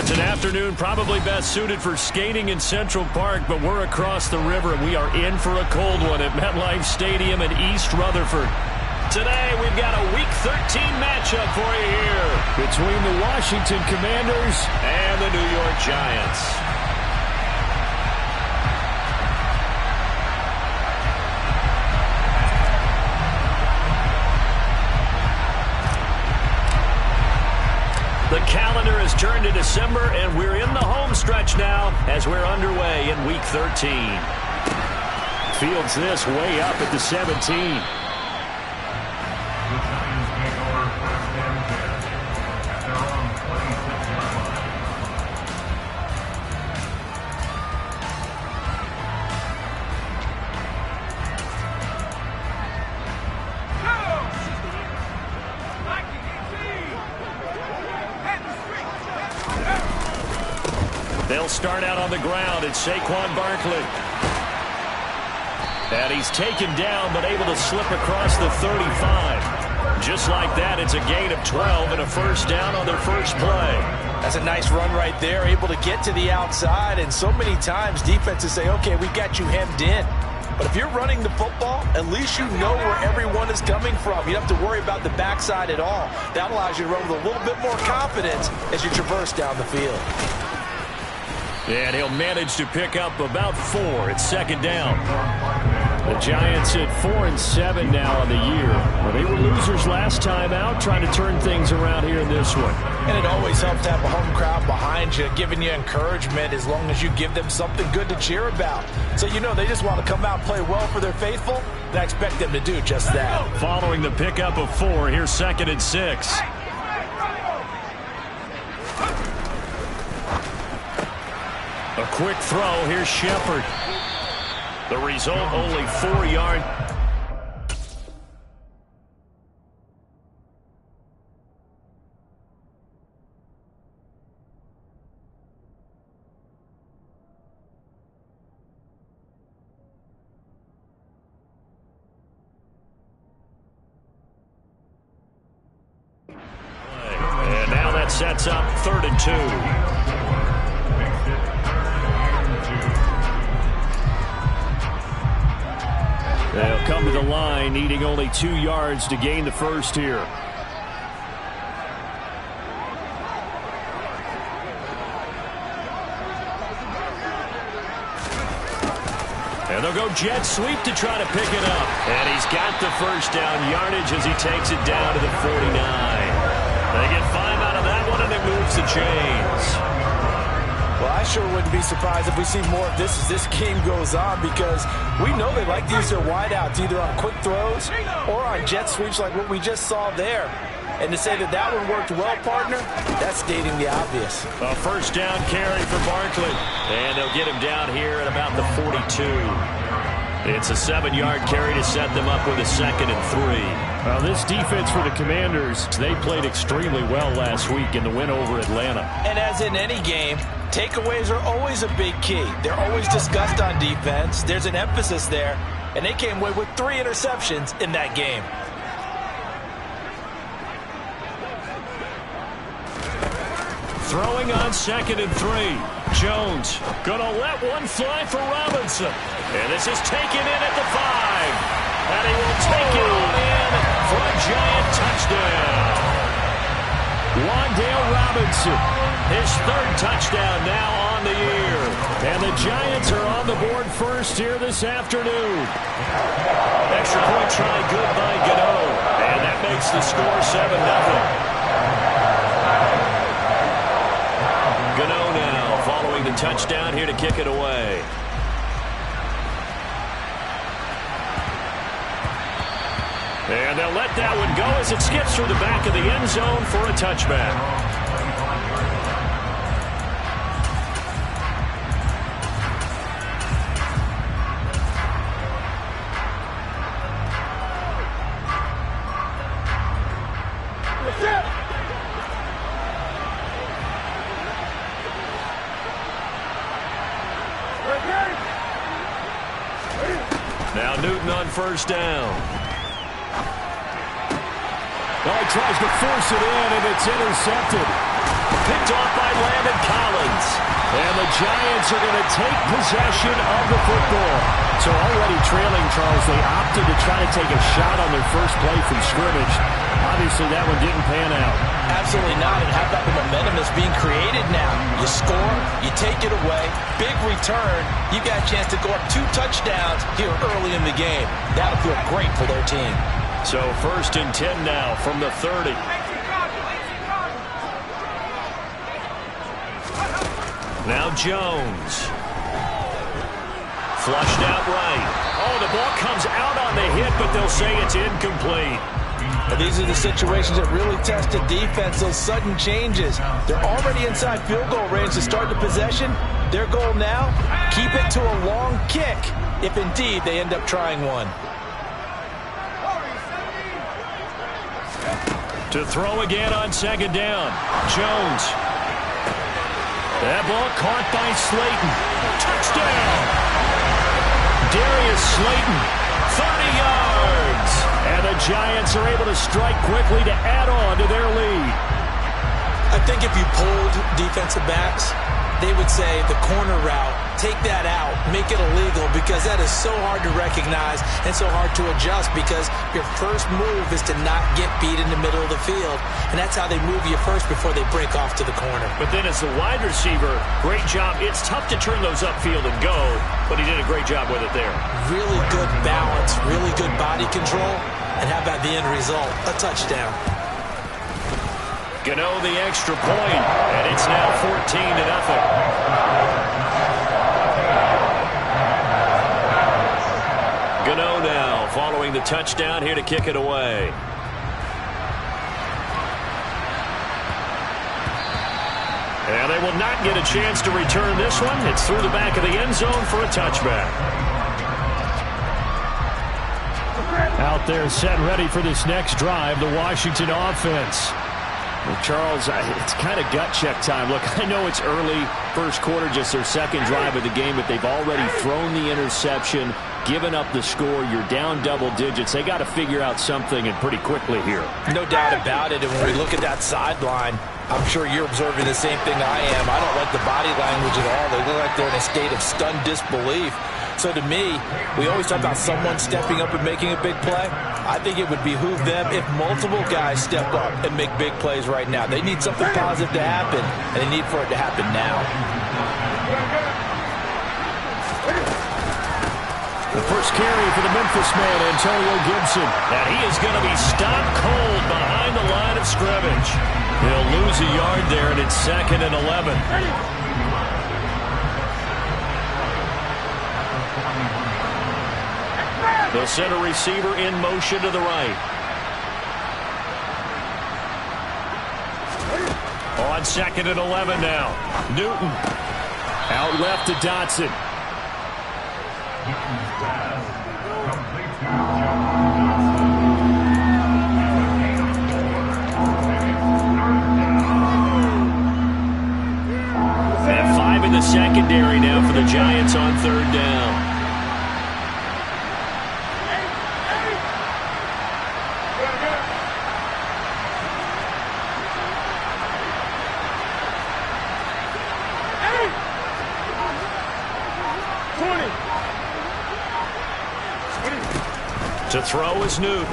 It's an afternoon probably best suited for skating in Central Park, but we're across the river, and we are in for a cold one at MetLife Stadium in East Rutherford. Today, we've got a Week 13 matchup for you here between the Washington Commanders and the New York Giants. The calendar has turned to December, and we're in the home stretch now as we're underway in Week 13. Fields this way up at the 17. They'll start out on the ground. It's Saquon Barkley. And he's taken down, but able to slip across the 35. Just like that, it's a gain of 12 and a first down on their first play. That's a nice run right there, able to get to the outside. And so many times defenses say, okay, we've got you hemmed in. But if you're running the football, at least you know where everyone is coming from. You don't have to worry about the backside at all. That allows you to run with a little bit more confidence as you traverse down the field. And he'll manage to pick up about 4. It's second down. The Giants at 4-7 now on the year. Well, they were losers last time out, trying to turn things around here in this one. And it always helps to have a home crowd behind you, giving you encouragement as long as you give them something good to cheer about. So you know they just want to come out and play well for their faithful, and I expect them to do just that. Following the pickup of 4, here's 2nd and 6. A quick throw. Here's Shepard. The result, only 4 yards. And now that sets up 3rd and 2. They'll come to the line, needing only 2 yards to gain the first here. And they'll go jet sweep to try to pick it up. And he's got the first down yardage as he takes it down to the 49. They get 5 out of that one, and it moves the chains. Well, I sure wouldn't be surprised if we see more of this as this game goes on, because we know they like to use their wideouts either on quick throws or on jet sweeps like what we just saw there. And to say that that one worked well, partner, that's stating the obvious. A first down carry for Barkley. And they'll get him down here at about the 42. It's a 7-yard carry to set them up with a 2nd and 3. Well, this defense for the Commanders, they played extremely well last week in the win over Atlanta. And as in any game, takeaways are always a big key. They're always discussed on defense. There's an emphasis there, and they came away with 3 interceptions in that game. Throwing on 2nd and 3. Jones gonna let one fly for Robinson. And this is taken in at the 5. And he will take it on in for a Giant touchdown. Wan'Dale Robinson, his 3rd touchdown now on the year. And the Giants are on the board first here this afternoon. Extra point try good by Gano. And that makes the score 7-0. Gano now following the touchdown here to kick it away. And they'll let that one go as it skips through the back of the end zone for a touchback. Now Newton on first down. Well, he tries to force it in, and it's intercepted. picked off by Landon Collins. And the Giants are going to take possession of the football. So already trailing, Charles, they opted to try to take a shot on their first play from scrimmage. Obviously, that one didn't pan out. Absolutely not. And how about the momentum that's being created now? You score, you take it away, big return. You got a chance to go up 2 touchdowns here early in the game. That'll feel great for their team. So 1st and 10 now from the 30. Now Jones. Flushed out right. Oh, the ball comes out on the hit, but they'll say it's incomplete. And these are the situations that really test the defense, those sudden changes. They're already inside field goal range to start the possession. Their goal now, keep it to a long kick, if indeed they end up trying one. To throw again on 2nd down. Jones. That ball caught by Slayton. Touchdown! Darius Slayton, 30 yards. And the Giants are able to strike quickly to add on to their lead. I think if you polled defensive backs, they would say the corner route, take that out, make it illegal, because that is so hard to recognize and so hard to adjust, because your first move is to not get beat in the middle of the field. And that's how they move you first before they break off to the corner. But then as the wide receiver, great job. It's tough to turn those upfield and go, but he did a great job with it there. Really good balance, really good body control. And how about the end result? A touchdown. Gano the extra point, and it's now 14-0. Gano now following the touchdown here to kick it away. And they will not get a chance to return this one. It's through the back of the end zone for a touchback. Out there set ready for this next drive, the Washington offense. Well, Charles, it's kind of gut check time. Look, I know it's early, first quarter, just their second drive of the game, but they've already thrown the interception, given up the score. You're down double digits. They got to figure out something, and pretty quickly here. No doubt about it. And when we look at that sideline, I'm sure you're observing the same thing I am. I don't like the body language at all. They look like they're in a state of stunned disbelief. So to me, we always talk about someone stepping up and making a big play. I think it would behoove them if multiple guys step up and make big plays right now. They need something positive to happen, and they need for it to happen now. The first carry for the Memphis man, Antonio Gibson. And he is going to be stopped cold behind the line of scrimmage. He'll lose a yard there, and it's 2nd and 11. They'll send a receiver in motion to the right. On 2nd and 11 now. Newton. Out left to Dotson. And 5 in the secondary now for the Giants on 3rd down. To throw is Newton.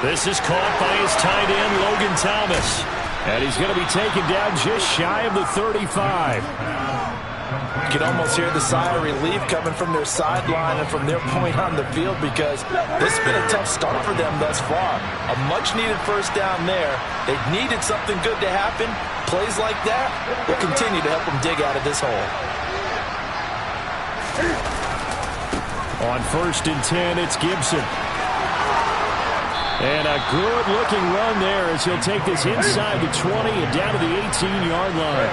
This is caught by his tight end, Logan Thomas. And he's going to be taken down just shy of the 35. You can almost hear the sigh of relief coming from their sideline and from their point on the field, because this has been a tough start for them thus far. A much-needed first down there. They needed something good to happen. Plays like that will continue to help them dig out of this hole. On 1st and 10, it's Gibson. And a good-looking run there as he'll take this inside the 20 and down to the 18-yard line.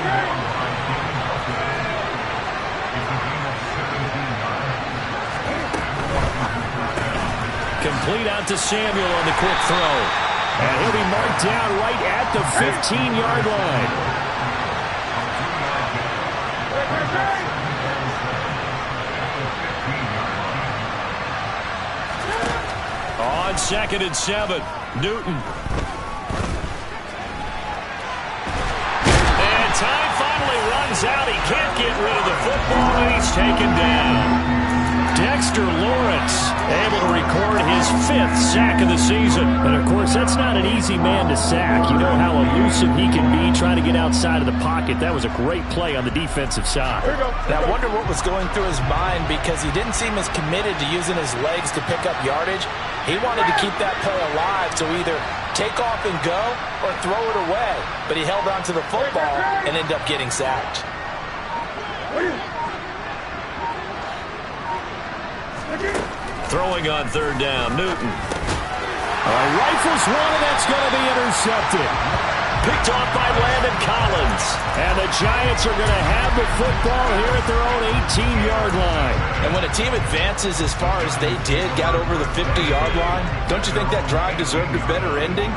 Complete out to Samuel on the quick throw. And he'll be marked down right at the 15-yard line. On 2nd and 7, Newton. rid of the football, and he's taken down. Dexter Lawrence able to record his 5th sack of the season. And, of course, that's not an easy man to sack. You know how elusive he can be trying to get outside of the pocket. That was a great play on the defensive side. Now, I wonder what was going through his mind, because he didn't seem as committed to using his legs to pick up yardage. He wanted to keep that play alive, so either take off and go or throw it away. But he held on to the football and ended up getting sacked. Throwing on 3rd down, Newton. Rifles one, and that's going to be intercepted. Picked off by Landon Collins. And the Giants are going to have the football here at their own 18-yard line. And when a team advances as far as they did, got over the 50-yard line, don't you think that drive deserved a better ending?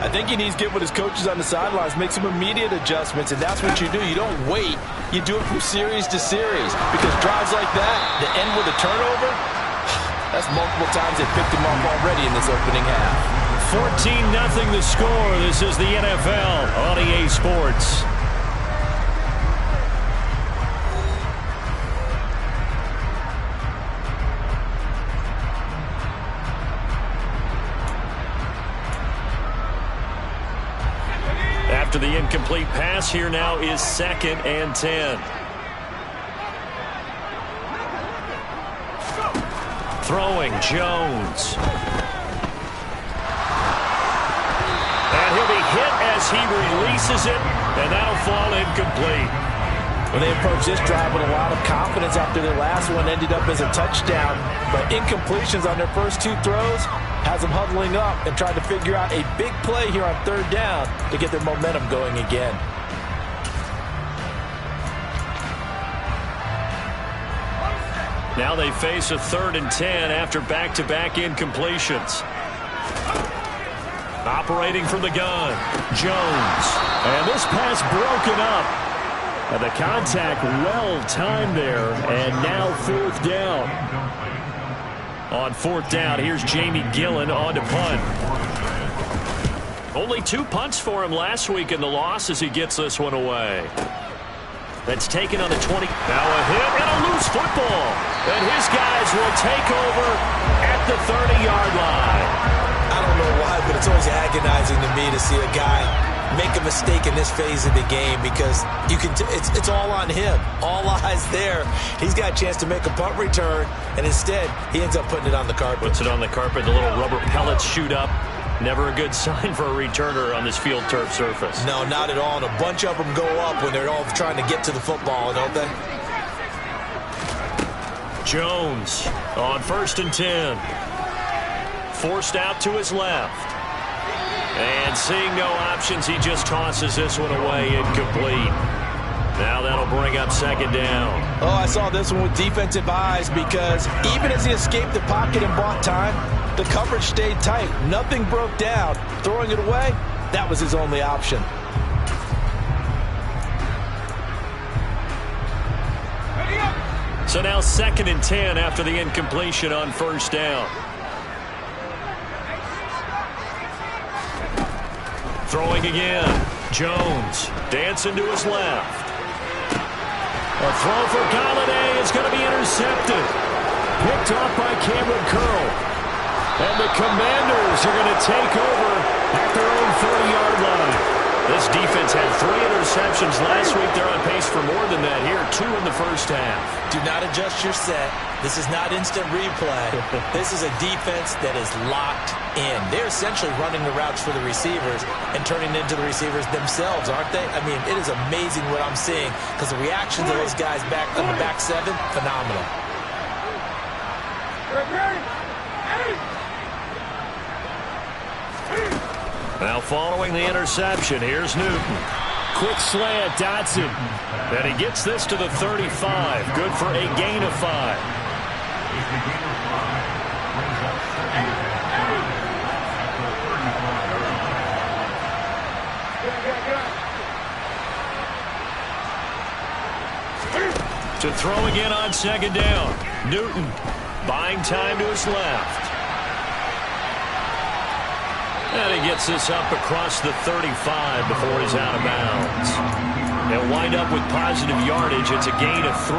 I think he needs to get with his coaches on the sidelines, make some immediate adjustments, and that's what you do. You don't wait. You do it from series to series, because drives like that, that end with a turnover, that's multiple times they picked him off already in this opening half. 14-0 the score. This is the NFL on EA Sports. After the incomplete pass, here now is 2nd and 10. Throwing, Jones. And he'll be hit as he releases it, and that'll fall incomplete. Well, they approached this drive with a lot of confidence after their last one ended up as a touchdown. But incompletions on their first 2 throws has them huddling up and trying to figure out a big play here on 3rd down to get their momentum going again. Now they face a 3rd and 10 after back-to-back incompletions. Operating from the gun, Jones. And this pass broken up. And the contact well-timed there, and now 4th down. On 4th down, here's Jamie Gillen on to punt. Only 2 punts for him last week in the loss as he gets this one away. That's taken on the 20. Now a hit and a loose football. And his guys will take over at the 30-yard line. I don't know why, but it's always agonizing to me to see a guy make a mistake in this phase of the game, because you can it's all on him. All eyes there. He's got a chance to make a punt return, and instead he ends up putting it on the carpet. Puts it on the carpet. The little rubber pellets shoot up. Never a good sign for a returner on this field turf surface. No, not at all. And a bunch of them go up when they're all trying to get to the football, don't they? Jones on 1st and 10. Forced out to his left. And seeing no options, he just tosses this one away, incomplete. Now that'll bring up 2nd down. Oh, I saw this one with defensive eyes, because even as he escaped the pocket and bought time, the coverage stayed tight. Nothing broke down. Throwing it away, that was his only option. So now 2nd and 10 after the incompletion on 1st down. Throwing again. Jones dancing to his left. A throw for Galladay is going to be intercepted. Picked off by Cameron Curl. And the Commanders are going to take over at their own 40-yard line. This defense had 3 interceptions last week. They're on pace for more than that here. 2 in the first half. Do not adjust your set. This is not instant replay. This is a defense that is locked in. They're essentially running the routes for the receivers and turning into the receivers themselves, aren't they? I mean, it is amazing what I'm seeing, because the reactions of those guys back on the back 7, phenomenal. Now following the interception, here's Newton. Quick slant, Dotson. And he gets this to the 35. Good for a gain of 5. To throw again on 2nd down. Newton buying time to his left. And he gets this up across the 35 before he's out of bounds. They'll wind up with positive yardage. It's a gain of 3,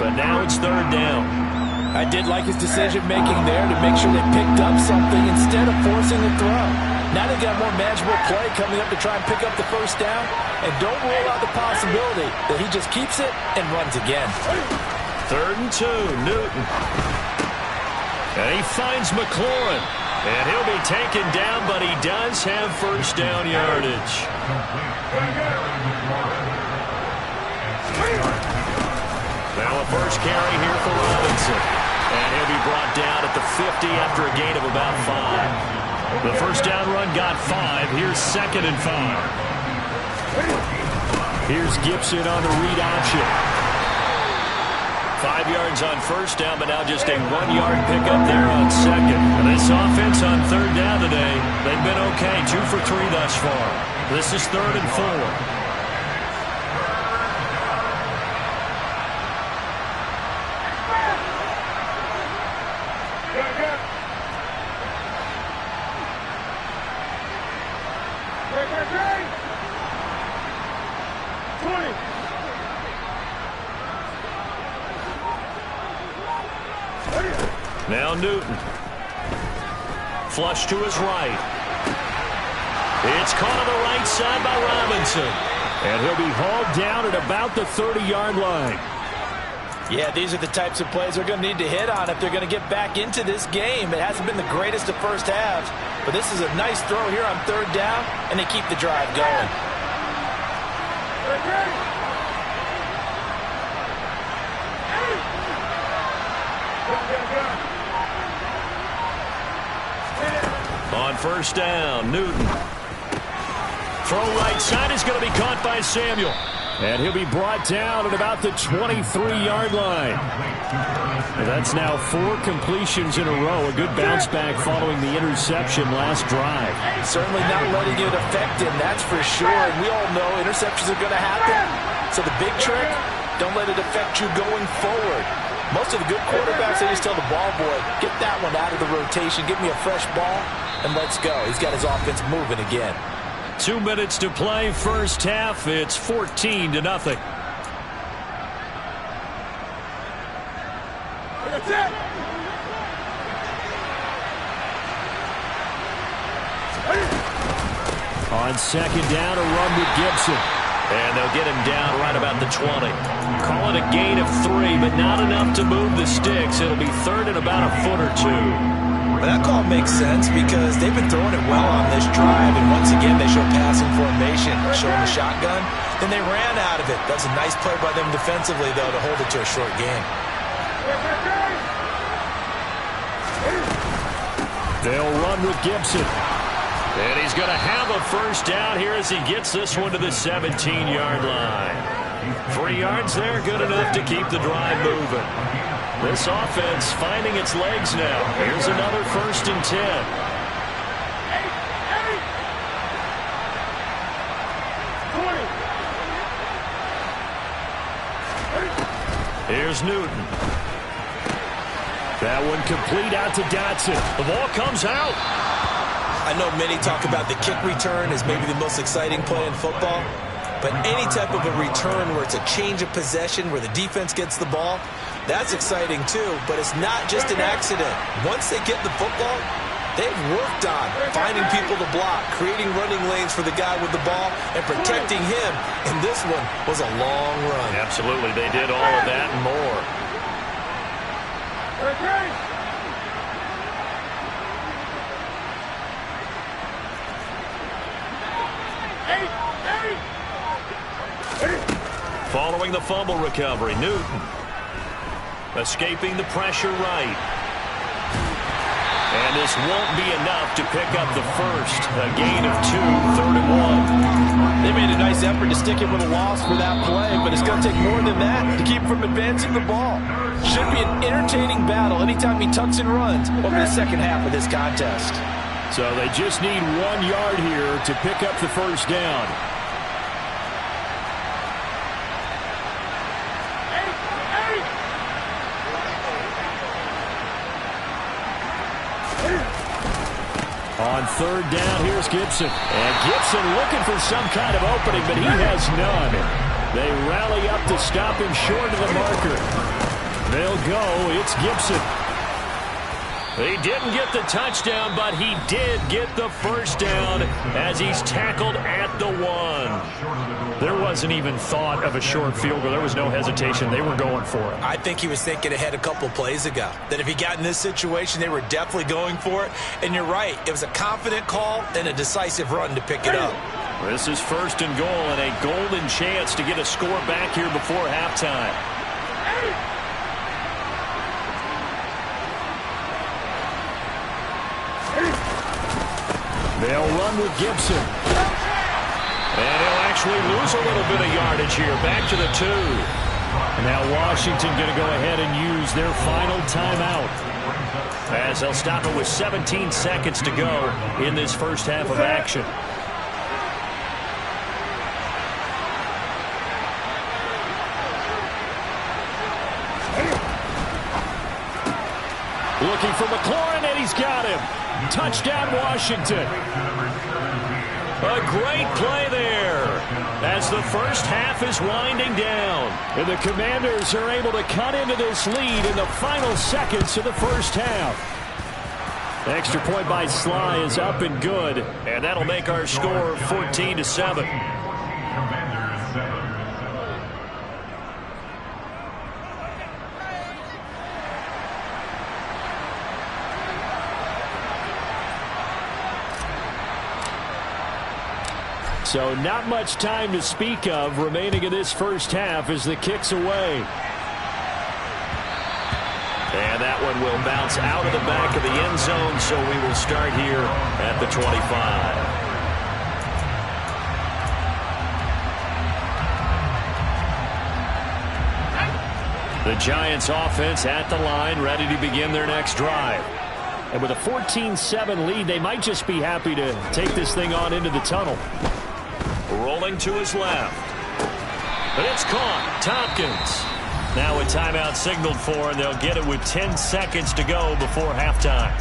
but now it's third down. I did like his decision-making there to make sure they picked up something instead of forcing the throw. Now they got a more manageable play coming up to try and pick up the first down. And don't rule out the possibility that he just keeps it and runs again. 3rd and 2, Newton. And he finds McLaurin. And he'll be taken down, but he does have first down yardage. Now a first carry here for Robinson. And he'll be brought down at the 50 after a gain of about 5. The first down run got 5. Here's 2nd and 5. Here's Gibson on the read option. 5 yards on first down, but now just a 1-yard pickup there on 2nd. And this offense on 3rd down today, they've been okay. 2 for 3 thus far. This is 3rd and 4. Now Newton. Flush to his right. It's caught on the right side by Robinson. And he'll be hauled down at about the 30-yard line. Yeah, these are the types of plays they're going to need to hit on if they're going to get back into this game. It hasn't been the greatest of first halves, but this is a nice throw here on 3rd down, and they keep the drive going. On first down, Newton. Throw right side is going to be caught by Samuel. And he'll be brought down at about the 23-yard line. And that's now 4 completions in a row. A good bounce back following the interception last drive. Certainly not letting it affect him, that's for sure. And we all know interceptions are going to happen. So the big trick, don't let it affect you going forward. Most of the good quarterbacks, they just tell the ball boy, get that one out of the rotation, give me a fresh ball, and let's go. He's got his offense moving again. 2 minutes to play, first half. It's 14-0. That's it. On 2nd down, a run with Gibson. And they'll get him down right about the 20. Call it a gain of 3, but not enough to move the sticks. It'll be 3rd and about a foot or 2. Well, that call makes sense because they've been throwing it well on this drive, and once again they show passing formation, showing the shotgun. Then they ran out of it. That's a nice play by them defensively, though, to hold it to a short game. They'll run with Gibson. And he's going to have a first down here as he gets this one to the 17-yard line. 3 yards there, good enough to keep the drive moving. This offense finding its legs now. Here's another 1st and 10. Here's Newton. That one complete out to Dotson. The ball comes out. I know many talk about the kick return as maybe the most exciting play in football. But any type of a return where it's a change of possession, where the defense gets the ball, that's exciting too. But it's not just an accident. Once they get the football, they've worked on finding people to block, creating running lanes for the guy with the ball, and protecting him. And this one was a long run. Absolutely, they did all of that and more. Following the fumble recovery, Newton escaping the pressure right. And this won't be enough to pick up the first. A gain of 2, 3rd and 1. They made a nice effort to stick him with a loss for that play, but it's going to take more than that to keep him from advancing the ball. Should be an entertaining battle anytime he tucks and runs over the second half of this contest. So they just need 1 yard here to pick up the first down. On third down, here's Gibson. And Gibson looking for some kind of opening, but he has none. They rally up to stop him short of the marker. They'll go. It's Gibson. He didn't get the touchdown, but he did get the first down as he's tackled at the 1. There wasn't even thought of a short field goal. There was no hesitation. They were going for it. I think he was thinking ahead a couple plays ago, that if he got in this situation, they were definitely going for it. And you're right. It was a confident call and a decisive run to pick it up. This is first and goal and a golden chance to get a score back here before halftime. They'll run with Gibson. And he'll actually lose a little bit of yardage here. Back to the 2. And now Washington going to go ahead and use their final timeout, as they'll stop it with 17 seconds to go in this first half of action. Looking for McLaurin, and he's got him. Touchdown, Washington. A great play there as the first half is winding down. And the Commanders are able to cut into this lead in the final seconds of the first half. The extra point by Sly is up and good, and that'll make our score 14-7. So not much time to speak of remaining in this first half as the kick's away. And that one will bounce out of the back of the end zone, so we will start here at the 25. The Giants offense at the line, ready to begin their next drive. And with a 14-7 lead, they might just be happy to take this thing on into the tunnel. Rolling to his left. But it's caught. Tompkins. Now a timeout signaled for, and they'll get it with 10 seconds to go before halftime.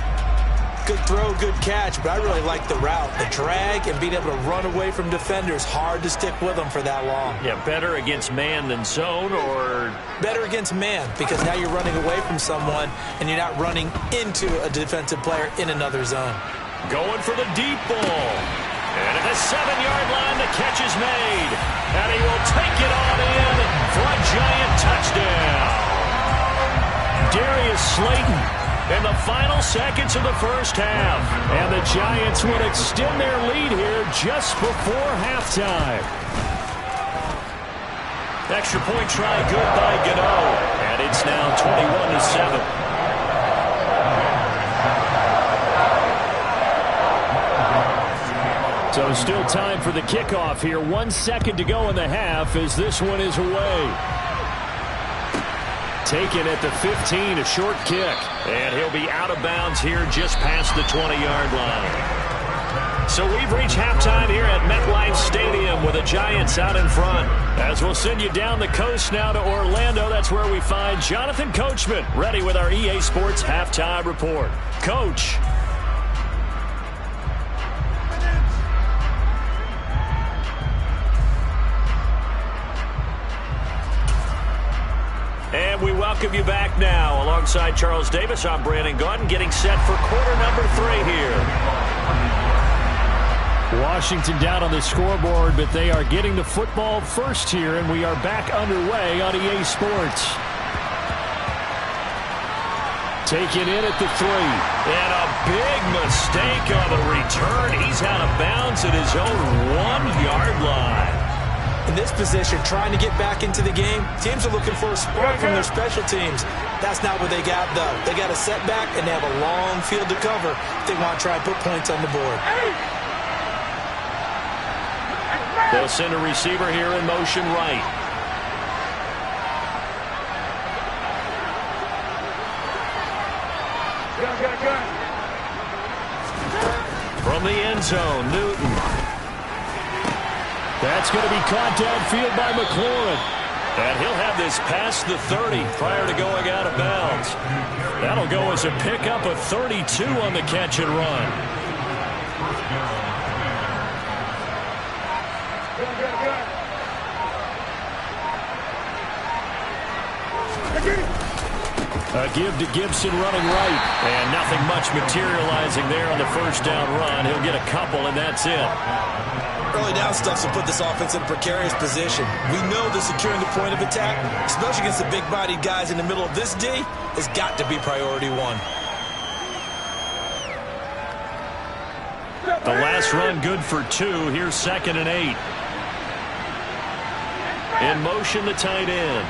Good throw, good catch, but I really like the route. The drag and being able to run away from defenders. Hard to stick with them for that long. Yeah, better against man than zone, or? Better against man, because now you're running away from someone and you're not running into a defensive player in another zone. Going for the deep ball. And at the 7-yard line, the catch is made. And he will take it on in for a Giant touchdown. Darius Slayton in the final seconds of the first half. And the Giants would extend their lead here just before halftime. Extra point try good by Gano. And it's now 21-7. So still time for the kickoff here. 1 second to go in the half as this one is away. Taken at the 15, a short kick. And he'll be out of bounds here just past the 20-yard line. So we've reached halftime here at MetLife Stadium with the Giants out in front. As we'll send you down the coast now to Orlando, that's where we find Jonathan Coachman ready with our EA Sports Halftime Report. Coach. And we welcome you back now. Alongside Charles Davis, I'm Brandon Gaudin, getting set for quarter number 3 here. Washington down on the scoreboard, but they are getting the football first here, and we are back underway on EA Sports. Taken in at the 3. And a big mistake on the return. He's out of bounds at his own 1-yard line. In this position, trying to get back into the game, teams are looking for a spark from their special teams. That's not what they got, though. They got a setback, and they have a long field to cover if they want to try and put points on the board. They'll send a receiver here in motion right. From the end zone, Newton. That's going to be caught downfield by McLaurin. And he'll have this past the 30 prior to going out of bounds. That'll go as a pickup of 32 on the catch and run. A give to Gibson running right. And nothing much materializing there on the first down run. He'll get a couple, and that's it. Early down stuff will put this offense in a precarious position. We know that securing the point of attack, especially against the big-bodied guys in the middle of this D, has got to be priority one. The last run good for 2. Here's 2nd and 8. In motion, the tight end.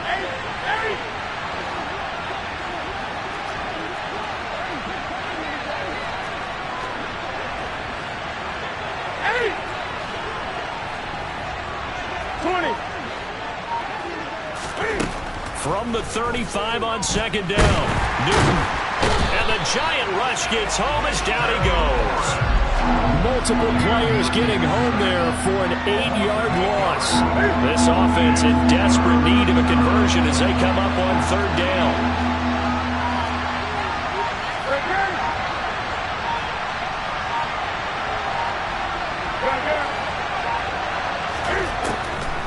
From the 35 on 2nd down. Newton. And the giant rush gets home as down he goes. Multiple players getting home there for an 8-yard loss. This offense in desperate need of a conversion as they come up on 3rd down.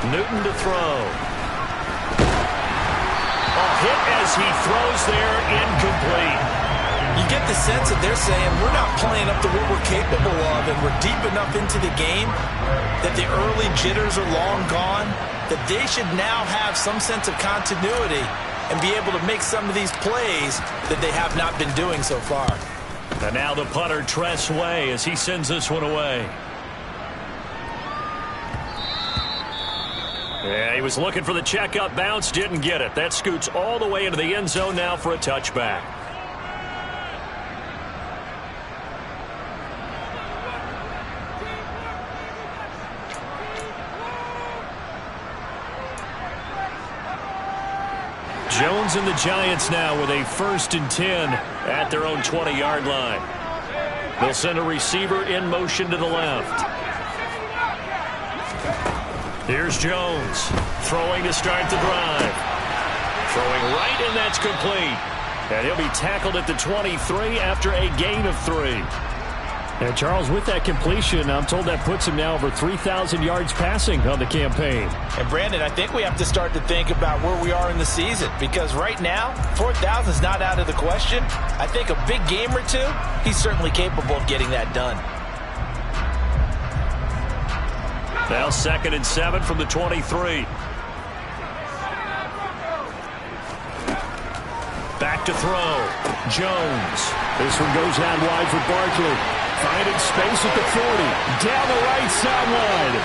Newton to throw. Hit as he throws there, incomplete. You get the sense that they're saying we're not playing up to what we're capable of, and we're deep enough into the game that the early jitters are long gone, that they should now have some sense of continuity and be able to make some of these plays that they have not been doing so far. And now the punter, Tress Way, as he sends this one away. Yeah, he was looking for the checkup bounce, didn't get it. That scoots all the way into the end zone now for a touchback. Jones and the Giants now with a 1st and 10 at their own 20-yard line. They'll send a receiver in motion to the left. Here's Jones, throwing to start the drive. Throwing right, and that's complete. And he'll be tackled at the 23 after a gain of 3. And Charles, with that completion, I'm told that puts him now over 3,000 yards passing on the campaign. And Brandon, I think we have to start to think about where we are in the season, because right now, 4,000 is not out of the question. I think a big game or 2, he's certainly capable of getting that done. Now 2nd and 7 from the 23. Back to throw. Jones. This one goes out wide for Barkley. Finding space at the 40. Down the right sideline.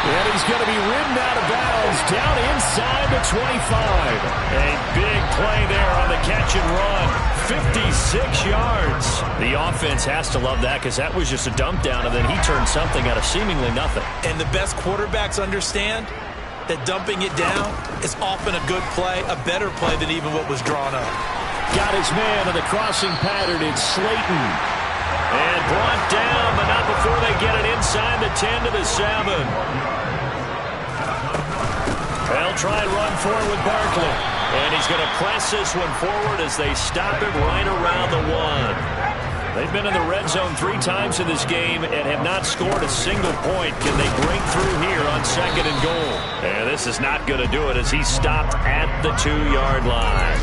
And he's going to be ridden out of bounds down inside the 25. A big play there on the catch and run. 56 yards. The offense has to love that because that was just a dump down, and then he turned something out of seemingly nothing. And the best quarterbacks understand that dumping it down is often a good play, a better play than even what was drawn up. Got his man on the crossing pattern. It's Slayton. And brought down, but not before they get it inside the 10 to the 7. They'll try and run forward with Barkley. And he's going to press this one forward as they stop it right around the 1. They've been in the red zone 3 times in this game and have not scored a single point. Can they break through here on 2nd and goal? And this is not going to do it as he's stopped at the 2-yard line.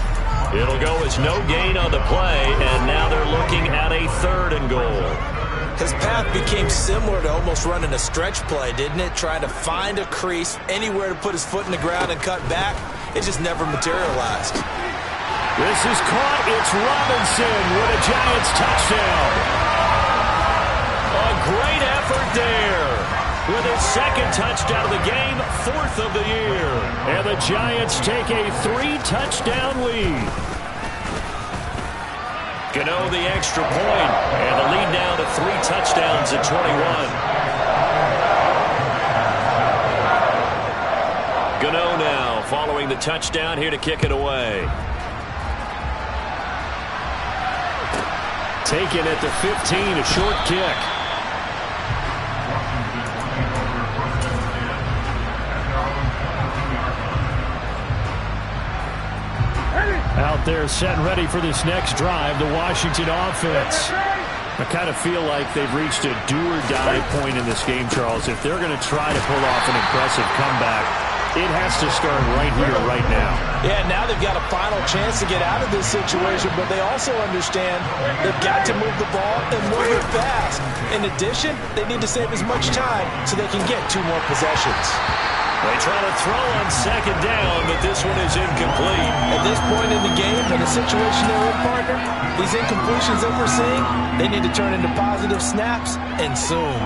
It'll go as no gain on the play, and now they're looking at a 3rd and goal. His path became similar to almost running a stretch play, didn't it? Trying to find a crease, anywhere to put his foot in the ground and cut back. It just never materialized. This is caught. It's Robinson with a Giants touchdown. A great effort there. With his 2nd touchdown of the game, 4th of the year. And the Giants take a 3-touchdown lead. Gano the extra point, and the lead now to 3 touchdowns at 21. Gano now following the touchdown here to kick it away. Taken at the 15, a short kick. Out there set and ready for this next drive, the Washington offense. I kind of feel like they've reached a do-or-die point in this game, Charles. If they're going to try to pull off an impressive comeback, it has to start right here, right now. Yeah, now they've got a final chance to get out of this situation, but they also understand they've got to move the ball and move it fast. In addition, they need to save as much time so they can get 2 more possessions. They try to throw on second down, but this one is incomplete. At this point in the game, in the situation they're in, partner, these incompletions that we're seeing, they need to turn into positive snaps, and soon.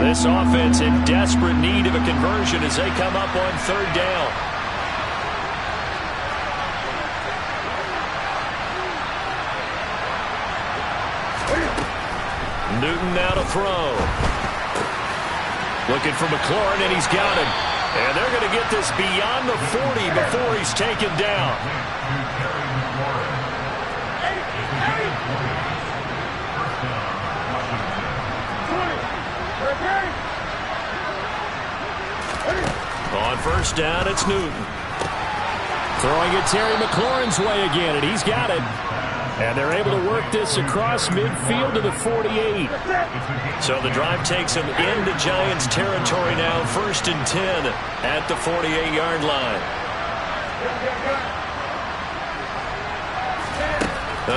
This offense in desperate need of a conversion as they come up on third down. Newton now to throw. Looking for McLaurin, and he's got him. And they're going to get this beyond the 40 before he's taken down. On first down, it's Newton. Throwing it Terry McLaurin's way again, and he's got it. And they're able to work this across midfield to the 48. So the drive takes them into Giants territory now, 1st and 10 at the 48-yard line.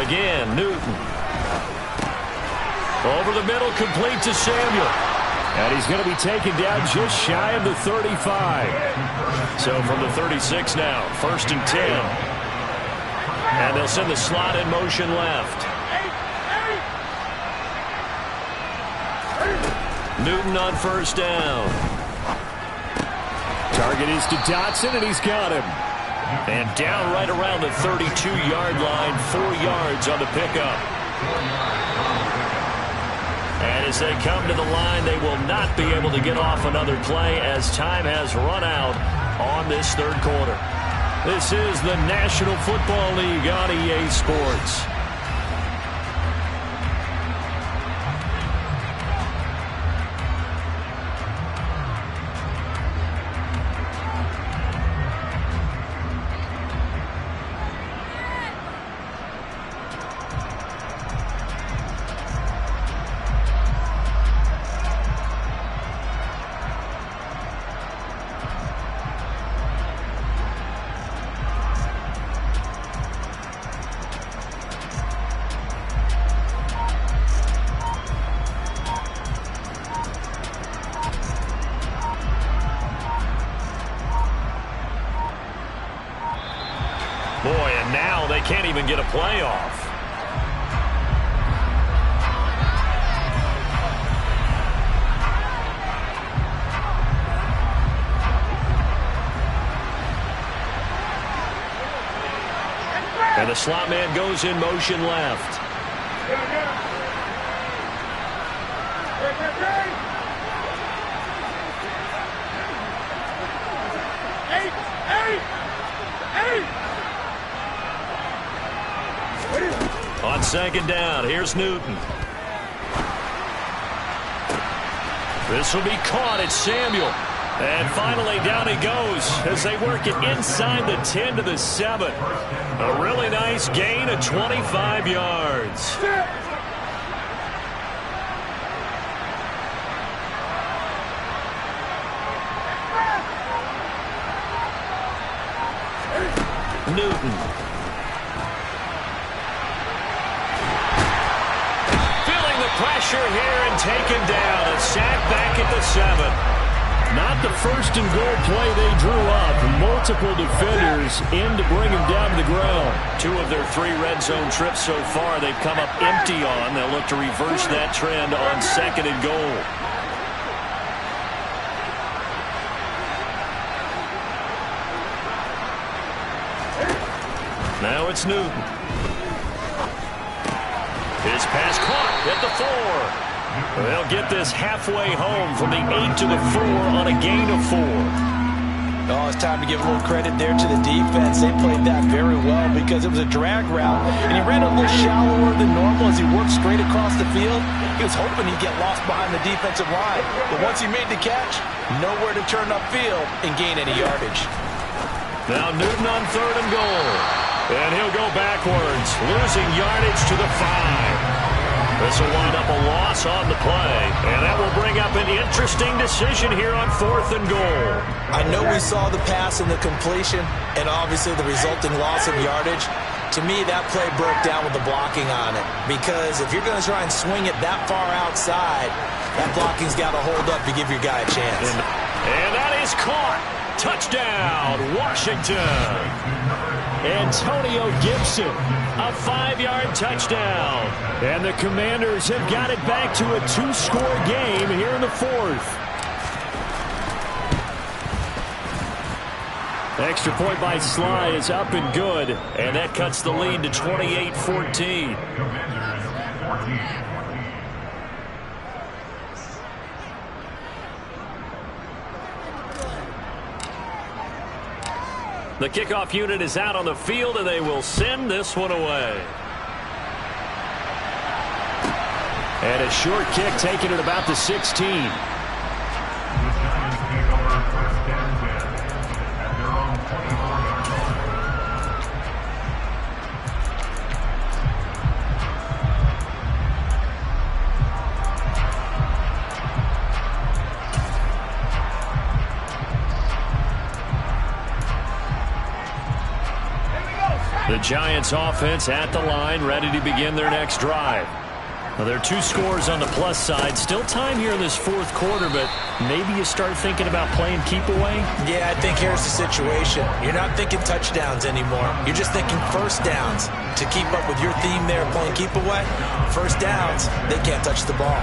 Again, Newton. Over the middle, complete to Samuel. And he's going to be taken down just shy of the 35. So from the 36 now, 1st and 10. And they'll send the slot in motion left. Newton on first down. Target is to Dotson, and he's got him. And down right around the 32-yard line, 4 yards on the pickup. And as they come to the line, they will not be able to get off another play as time has run out on this third quarter. This is the National Football League on EA Sports. Boy, and now they can't even get a playoff. And the slot man goes in motion left. On second down, here's Newton. This will be caught. It's Samuel. And finally down he goes as they work it inside the 10 to the 7. A really nice gain of 25 yards. Newton. Pressure here and taken down. A sack back at the 7. Not the first and goal play they drew up. Multiple defenders in to bring him down to the ground. 2 of their 3 red zone trips so far they've come up empty on. They'll look to reverse that trend on second and goal. Now it's Newton. His pass caught at the 4. They'll get this halfway home from the 8 to the 4 on a gain of 4. Oh, it's time to give a little credit there to the defense. They played that very well because it was a drag route, and he ran a little shallower than normal as he worked straight across the field. He was hoping he'd get lost behind the defensive line, but once he made the catch, nowhere to turn upfield and gain any yardage. Now Newton on third and goal. And he'll go backwards, losing yardage to the 5. This will wind up a loss on the play, and that will bring up an interesting decision here on 4th and goal. I know we saw the pass and the completion, and obviously the resulting loss of yardage. To me, that play broke down with the blocking on it, because if you're going to try and swing it that far outside, that blocking's got to hold up to give your guy a chance. And that is caught. Touchdown, Washington. Antonio Gibson, a 5-yard touchdown. And the Commanders have got it back to a 2-score game here in the 4th. Extra point by Sly is up and good, and that cuts the lead to 28-14. The kickoff unit is out on the field, and they will send this one away. And a short kick taken at about the 16. The Giants offense at the line, ready to begin their next drive. Well, there are 2 scores on the plus side. Still time here in this 4th quarter, but maybe you start thinking about playing keep away? Yeah, I think here's the situation. You're not thinking touchdowns anymore. You're just thinking first downs. To keep up with your theme there, playing keep away, first downs, they can't touch the ball.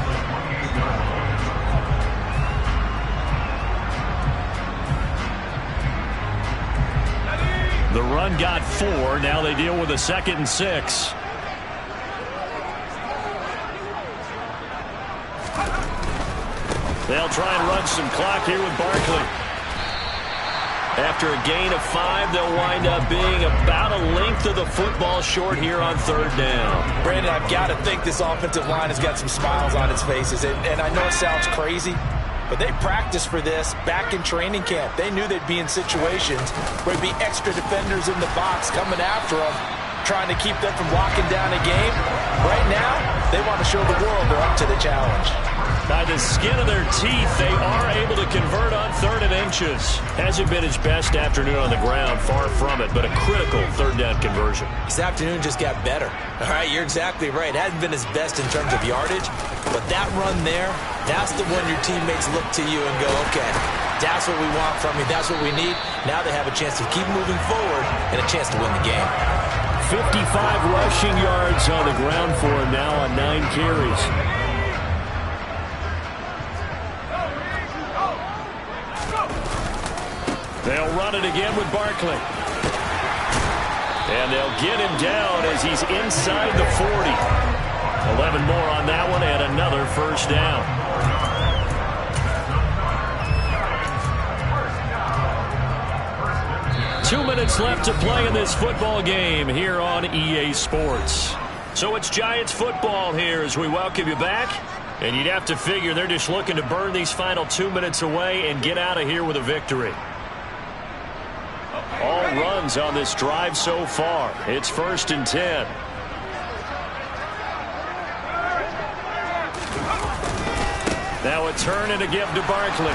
The run got 4. Now they deal with a 2nd and 6. They'll try and run some clock here with Barkley. After a gain of 5, they'll wind up being about a length of the football short here on 3rd down. Brandon, I've got to think this offensive line has got some smiles on its faces. And I know it sounds crazy, but they practiced for this back in training camp. They knew they'd be in situations where there'd be extra defenders in the box coming after them, trying to keep them from locking down a game. Right now, they want to show the world they're up to the challenge. By the skin of their teeth, they are able to convert on 3rd and inches. Hasn't been his best afternoon on the ground, far from it, but a critical 3rd down conversion. This afternoon just got better. All right, you're exactly right. It hasn't been his best in terms of yardage, but that run there, that's the one your teammates look to you and go, okay, that's what we want from you. That's what we need. Now they have a chance to keep moving forward and a chance to win the game. 55 rushing yards on the ground for him now on 9 carries. They'll run it again with Barkley. And they'll get him down as he's inside the 40. 11 more on that one and another first down. Two minutes left to play in this football game here on EA Sports. So it's Giants football here as we welcome you back. And you'd have to figure they're just looking to burn these final 2 minutes away and get out of here with a victory. All runs on this drive so far. It's 1st and 10. Now a turn and a give to Barkley.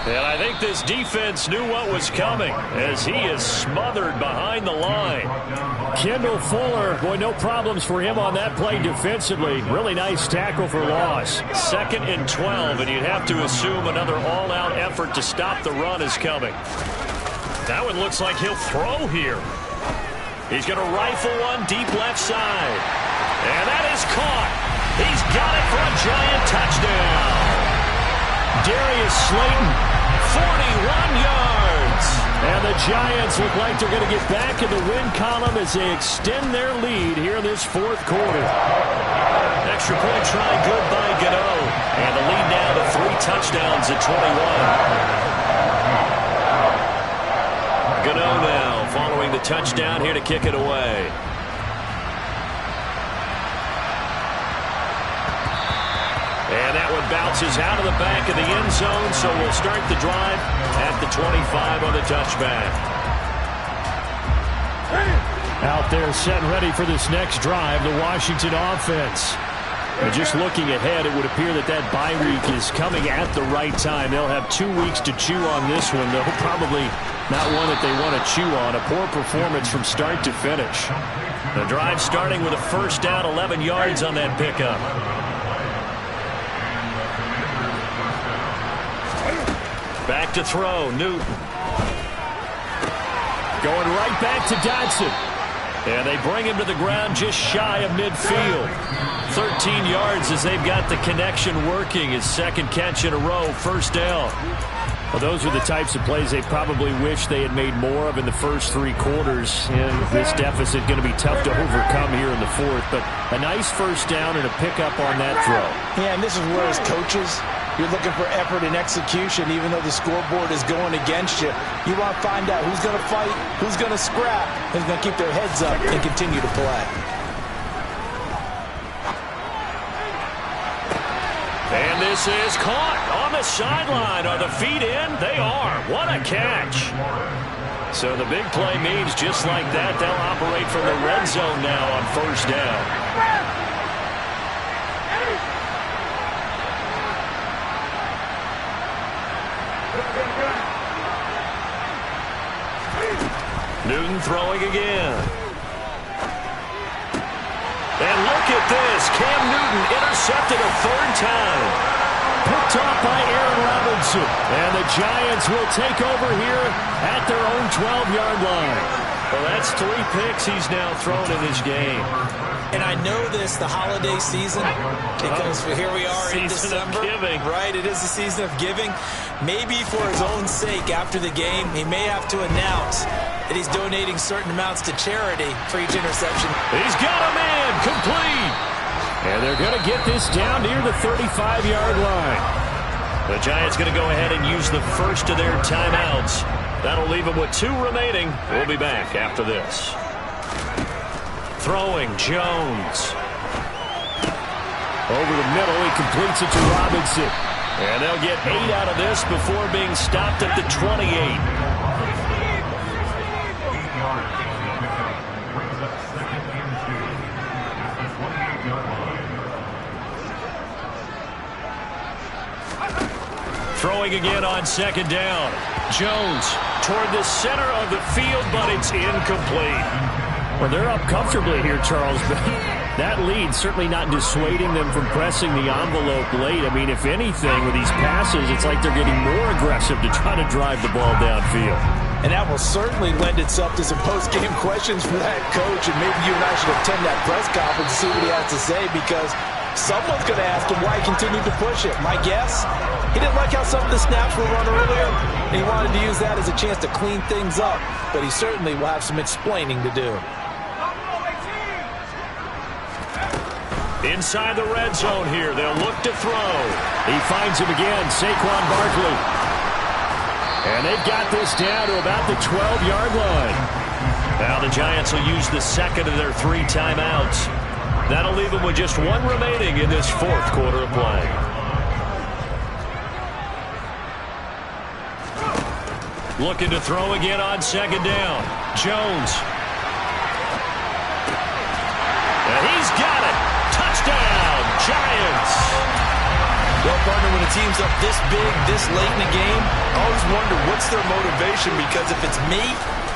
And I think this defense knew what was coming as he is smothered behind the line. Kendall Fuller, boy, no problems for him on that play defensively. Really nice tackle for loss. 2nd and 12, and you'd have to assume another all-out effort to stop the run is coming. That one looks like he'll throw here. He's going to rifle one deep left side. And that is caught. He's got it for a Giant touchdown. Darius Slayton, 41 yards. And the Giants look like they're going to get back in the win column as they extend their lead here in this 4th quarter. Extra point try good by Gano. And the lead now to 3 touchdowns at 21. Gano now following the touchdown here to kick it away. And that one bounces out of the back of the end zone, so we'll start the drive at the 25 on the touchback. Out there set and ready for this next drive, the Washington offense. And just looking ahead, it would appear that that bye week is coming at the right time. They'll have 2 weeks to chew on this one, though probably not one that they want to chew on. A poor performance from start to finish. The drive starting with a first down, 11 yards on that pickup. Back to throw, Newton. Going right back to Dodson. And they bring him to the ground just shy of midfield. 13 yards as they've got the connection working. His second catch in a row, first down. Well, those are the types of plays they probably wish they had made more of in the first 3 quarters. And this deficit going to be tough to overcome here in the fourth. But a nice first down and a pickup on that throw. Yeah, and this is where as coaches, you're looking for effort and execution, even though the scoreboard is going against you. You want to find out who's going to fight, who's going to scrap, who's going to keep their heads up and continue to play. And this is caught on the sideline. Are the feet in? They are. What a catch. So the big play means just like that, they'll operate from the red zone now on first down. Newton throwing again. And look at this. Cam Newton intercepted a 3rd time. Picked off by Aaron Robinson. And the Giants will take over here at their own 12-yard line. Well, that's 3 picks he's now thrown in this game. And I know this, the holiday season, because here we are in December. Giving. Right, it is the season of giving. Maybe for his own sake after the game, he may have to announce that he's donating certain amounts to charity for each interception. He's got a man, complete. And they're going to get this down near the 35-yard line. The Giants going to go ahead and use the first of their timeouts. That'll leave them with 2 remaining. We'll be back after this. Throwing, Jones. Over the middle, he completes it to Robinson. And they'll get 8 out of this before being stopped at the 28. Throwing again on second down. Jones toward the center of the field, but it's incomplete. Well, they're up comfortably here, Charles, but that lead certainly not dissuading them from pressing the envelope late. I mean, if anything, with these passes, it's like they're getting more aggressive to try to drive the ball downfield. And that will certainly lend itself to some post-game questions for that coach, and maybe you and I should attend that press conference and see what he has to say, because someone's going to ask him why he continued to push it. My guess, he didn't like how some of the snaps were run earlier, and he wanted to use that as a chance to clean things up, but he certainly will have some explaining to do. Inside the red zone here, they'll look to throw. He finds him again, Saquon Barkley. And they've got this down to about the 12-yard line. Now the Giants will use the second of their 3 timeouts. That'll leave them with just 1 remaining in this 4th quarter of play. Looking to throw again on second down. Jones. And he's got it. Touchdown, Giants. Well, partner, when a team's up this big, this late in the game, I always wonder what's their motivation, because if it's me,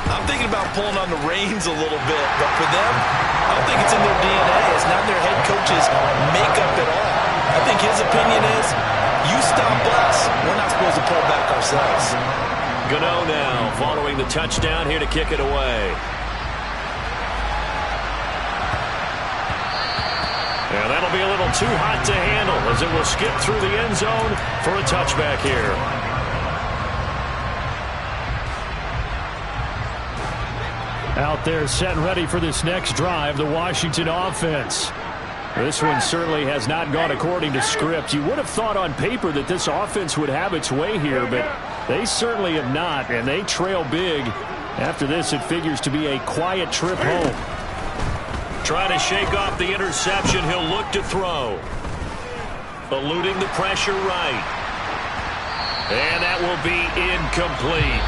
I'm thinking about pulling on the reins a little bit. But for them, I don't think it's in their DNA. It's not in their head coach's makeup at all. I think his opinion is, you stop us, we're not supposed to pull back ourselves. Gano now following the touchdown here to kick it away. And that'll be a little too hot to handle as it will skip through the end zone for a touchback here. Out there set and ready for this next drive, the Washington offense. This one certainly has not gone according to script. You would have thought on paper that this offense would have its way here, but they certainly have not, and they trail big. After this, it figures to be a quiet trip home. Trying to shake off the interception. He'll look to throw. Eluding the pressure right. And that will be incomplete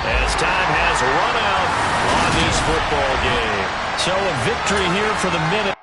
as time has run out on this football game. So a victory here for the Minute.